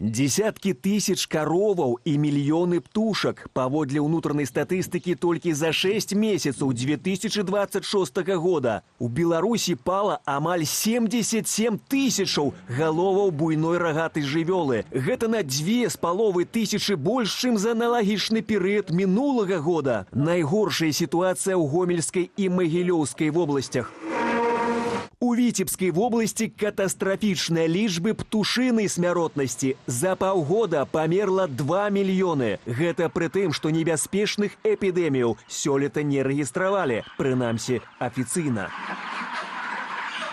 Десяткі тысяч кароваў і мільёны птушак. Паводле ўнутранай статыстыкі толькі за 6 месяцаў 2026 года у Беларусі пала амаль 77 тысячаў галоваў буйной рагатай жывёлы. Гэта на 2500 больш, чым за аналагічны перыяд мінулага года. Найгоршая сітуацыя ў Гомельскай і Магілёўскай вобласцях. У Віцебскай вобласці катастрафічныя лічбы птушынай смяротнасці. За паўгода памерла 2 мільёны. Гэта пры тым, што небяспечных эпідэміяў сёлета не рэгістравалі, прынамсі афіцыйна.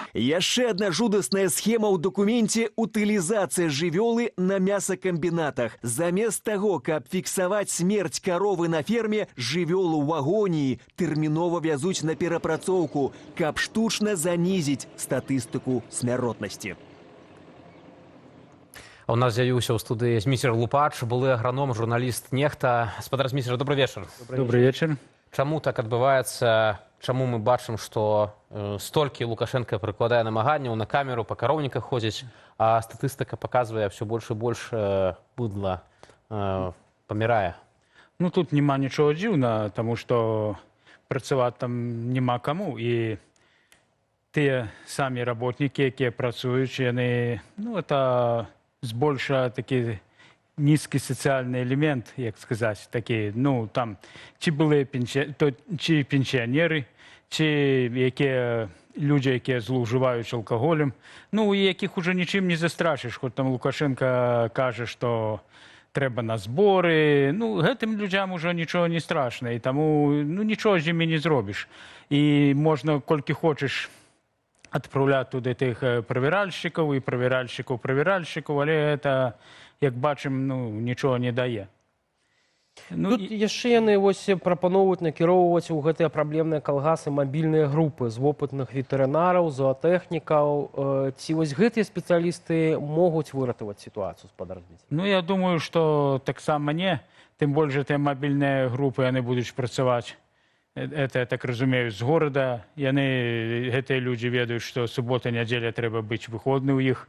Яшчэ адна жудасная схема ў дакуменце – утылізацыя жывёлы на мясакамбінатах. Замест таго, каб фіксаваць смерць каровы на ферме, жывёлу ў агоніі тэрмінова вязуць на перапрацоўку, каб штучна занізіць статыстыку смяротнасці. У нас з'явіўся ў студыі Зміцер Лупач, былы аграном, журналіст Нехта. Спадар Зміцер, добрый вечар. Добрый вечар. Чаму так адбываецца? Чаму мы бачым, што столькі Лукашенко прыкладае намаганняў, на камеру па кароўніках ходзіць, а статыстыка паказвае ўсё больш і больш быдла памірае? Ну, тут няма нічого дзіўна, таму што працаваць там няма каму. І тыя самі работнікі, якія працуюць, яны, ну, это збольша такі нізкі сацыяльны элемент, як сказаць, такі, ну, там, ці былыя ці пенсіянеры, ці якія людзі, якія злоўжываюць алкаголем, ну, у якіх ужо нічым не застрашыш, хоць там Лукашенко кажа, што трэба на зборы, ну, гэтым людзям ужо нічого не страшна, і таму, ну, нічого з імі не зробіш. І можна, колькі хочаш, адпраўляць туды тых правяральшчыкаў і правяральшчыкаў, але гэта, як бачым, ну, нічого не дае. Ну, тут яшчэ яны прапаноўваюць накіроўваць у гэтыя праблемныя калгасы мабільныя групы з вопытных ветэрынараў, зоотэхнікаў. Ці вось гэтыя спецыялісты могуць выратаваць сітуацыю, спадар Зміцер? Ну, я думаю, што таксама не. Тым больш, тыя мабільныя групы, яны будуць працаваць, это, я так разумею, з горада. Гэтыя людзі ведаюць, што субота, нядзеля трэба быць выходны ў іх.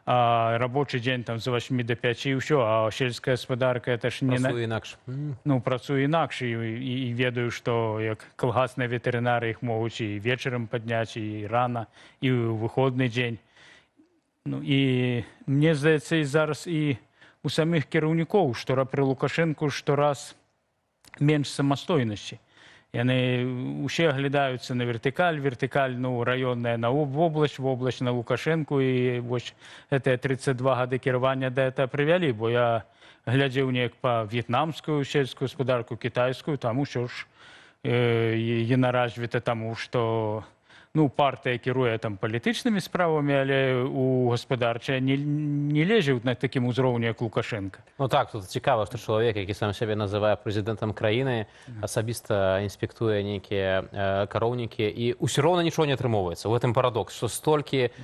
А рабочий дзень там з 8 до 5 і ўсё, а сельская гаспадарка это ж не... Працуе інакш. Ну, працуе інакш, і ведаю, што як калгасныя ветэрынары іх могуць і вечарам падняць, і рана, і ў выходны дзень. Ну, і мне здаецца, і зараз і у самих кіраўнікоў, што пры Лукашэнку штораз менш самастойнасці. Яны ўсе аглядаюцца на вертыкаль, ну, раённая на вобласць на Лукашэнку, і вось гэтыя 32 гады кіравання да гэта прывялі, бо я глядзеў неяк па в'етнамскую сельскую гаспадарку, кітайскую, там усё ж яна развіта таму, што, ну, партыя кіруе там палітычнымі справамі, але у гаспадарчая не лезе на такім узроўні, як Лукашенко. Ну так, тут цікава, што чалавек, які сам сябе называе прэзідэнтам краіны, асабіста інспектуе нейкія кароўнікі, і ўсё роўна нічого не атрымоўваецца. У гэтым парадокс, што столькі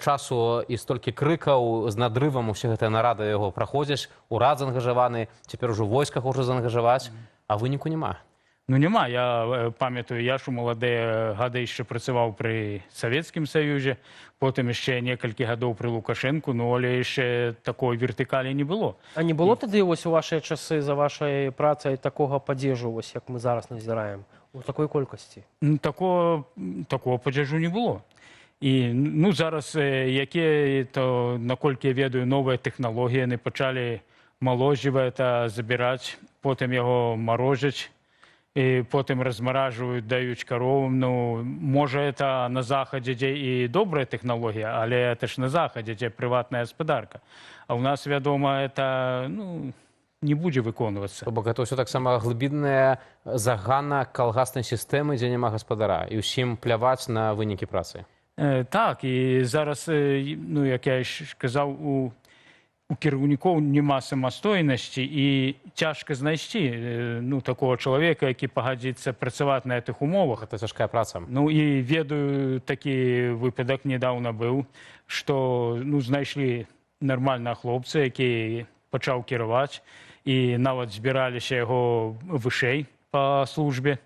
часу і столькі крыкаў з надрывам усе гэтыя нарады яго праходзяць, урад заангажаваны, цяпер ужо войска хоча заангажаваць, а выніку няма. Ну, няма. Я памятаю, я ж у маладыя гады яшчэ працаваў пры Савецкім Саюзе, потым яшчэ некалькі гадоў пры Лукашэнку, ну, але яшчэ такой вертыкалі не было. А не было тады вось у вашыя часы за вашай працай такога падзежу, вось як мы зараз назіраем, у такой колькасці? Такого падзежу не было. І, ну, зараз, якія, то, наколькі я ведаю, новыя тэхналогіі, яны пачалі маложіва это забіраць, потым яго марожаць, і потым размаражваюць, даюць каровам. Ну, можа, это на захадзе, дзе і добрая тэхналогія, але это ж на захадзе, дзе прыватная гаспадарка. А ў нас, вядома, это, ну, не будзе выконвацца. То бок гэта ўсё таксама глыбінная загана калгаснай сістэмы, дзе няма гаспадара, і ўсім пляваць на вынікі працы. Так, і зараз, ну, як я казаў, у кіраўнікоў няма самастойнасці, і цяжка знайсці, ну, такого чалавека, які пагадзіцца працаваць на гэтых умовах. Гэта цяжкая праца. Ну, і ведаю, такі выпадак недаўна быў, што, ну, знайшлі нармальныя хлопцы, які пачаў кіраваць, і нават збіраліся яго вышэй па службе.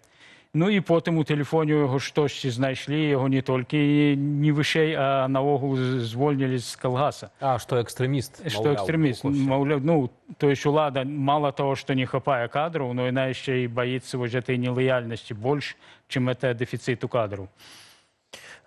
Ну і потім у телефоні його щось знайшли, його не тільки не вищей, а наогул звольнили з Калгаса. А, что экстремист. Что экстремист, мовляв, ну, то есть улада мало того, что не хапає кадров, но она еще и боится вот этой нелояльности больше, чем это дефициту кадров.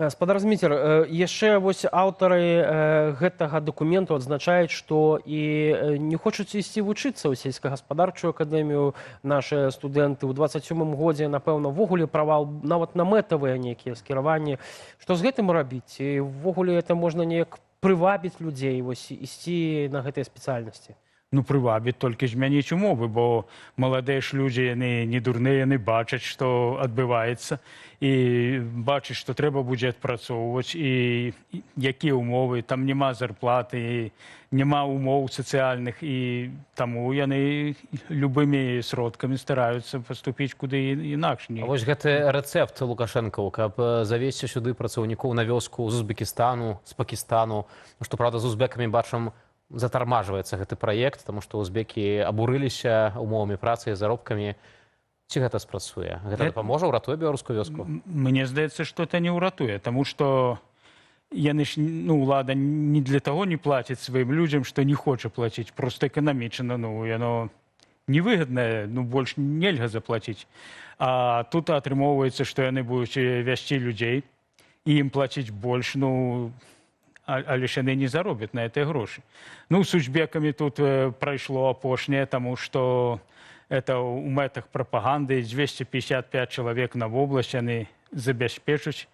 Спадар Зміцер, яшчэ вось аўтары гэтага дакументу адзначаюць, што і не хочуць ісці вучыцца ў сельскагаспадарчую акадэмію нашы студэнты. У 27-м годзе, напэўна, ввогуле правал нават на мэтавыя нейкія скіраванні. Што з гэтым рабіць? І ввогуле это можна неяк прывабіць людзей вось ісці на гэтыя спецыяльнасці? Ну, прывабіць толькі змяніць умовы, бо маладыя ж людзі, яны не дурныя, яны бачаць, што адбываецца, і бачаць, што трэба будзе адпрацоўваць, і якія умовы, там няма зарплаты, няма умоў сацыяльных, і таму яны любымі сродкамі стараюцца паступіць куды інакш. А вось гэты рэцэпт Лукашэнкаў, каб завесці сюды працаўнікоў на вёску з Узбекістану, з Пакістану, што, правда, з узбекамі бачым, затармажваецца гэты праект, таму што узбекі абурыліся умовамі працы і заробкамі. Ці гэта спрацуе? Гэта дапаможа, ўратуе беларускую вёску? Мне здаецца, што это не ўратуе, таму што яны ж, ну, улада не для таго не плаціць сваім людзям, што не хоча плаціць, проста эканамічна, ну, яно невыгаднае, ну, больш нельга заплаціць. А тут атрымоўваецца, што яны будуць вязці людзей, і ім плаціць больш, ну, але ж яны не заробяць на гэтыя грошы. Ну, з узбекамі тут прайшло апошняе, таму што это ў мэтах прапаганды 255 чалавек на вобласць яны забяспечуць.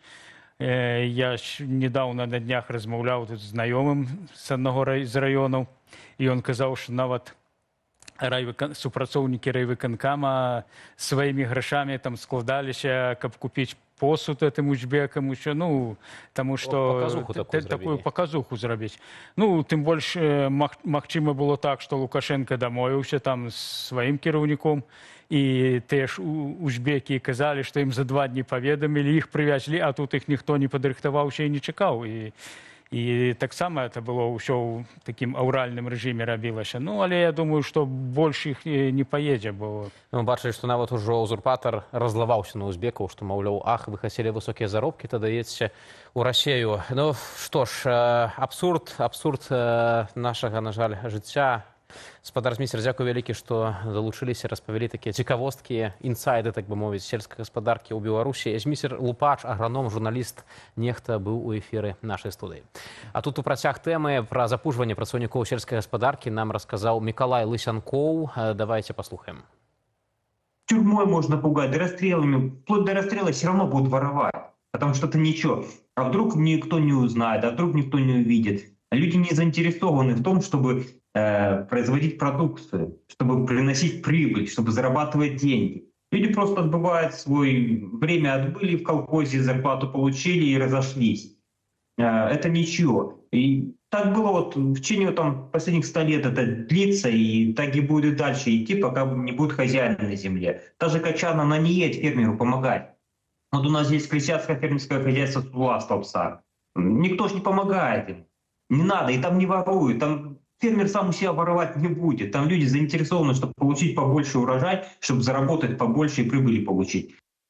Я ж недавно на днях размаўляў тут з знаёмым з аднаго з раёнаў, і ён казаў, што нават супрацоўнікі райвыканкама сваімі грашамі там складаліся, каб купіць посуд этим узбекам, еще, ну, тому что такую показуху зрабіць. Ну, тым больш, магчыма было так, што Лукашенко дамовіўся там з сваім кіраўніком, і тыя ж узбекі казалі, што ім за 2 дні паведамілі, іх прывязлі, а тут іх ніхто не падрыхтаваўся і не чакаў. І таксама это было ўсё ў такім аўральным рэжыме рабілася. Ну, але я думаю, што больш іх не паедзе, бо... Мы бачылі, што нават ужо узурпатар разлаваўся на узбекаў, што, маўляў, ах, вы хацелі высокія заробкі, тады едзьце ў Расею. Ну, што ж, абсурд нашага, на жаль, жыцця. Спадар Зміцер, дзякуй вялікі, што далучыліся, распавялі такія цікавосткі, інсайды, так бы мовіць, сельскай гаспадаркі ў Беларусі. Зміцер Лупач, аграном, журналіст, нехта быў у эфіры нашай студыі. А тут у працяг тэмы пра запужванне працаўнікоў сельскай гаспадаркі нам расказаў Мікалай Лысянкоў. Давайте паслухаем. Тюрьмой можно пугать, да расстрелами. Вплоть до расстрела все равно будут воровать, потому что это ничего. А вдруг никто не узнает, а вдруг никто не увидит. Люди не заинтересованы в том, чтобы производить продукцию, чтобы приносить прибыль, чтобы зарабатывать деньги. Люди просто отбывают свое время, отбыли в колхозе, зарплату получили и разошлись. Это ничего. И так было вот в течение там, последних 100 лет это длится, и так и будет и дальше идти, пока не будет хозяина на земле. Та же качана, она не едет фермеру помогать. Вот у нас здесь крестьянское фермерское хозяйство Тула, Столбца. Никто ж не помогает им. Не надо, и там не воруют, там фермер сам у себя воровать не будет. Там люди заинтересованы, чтобы получить побольше урожай, чтобы заработать побольше и прибыли получить.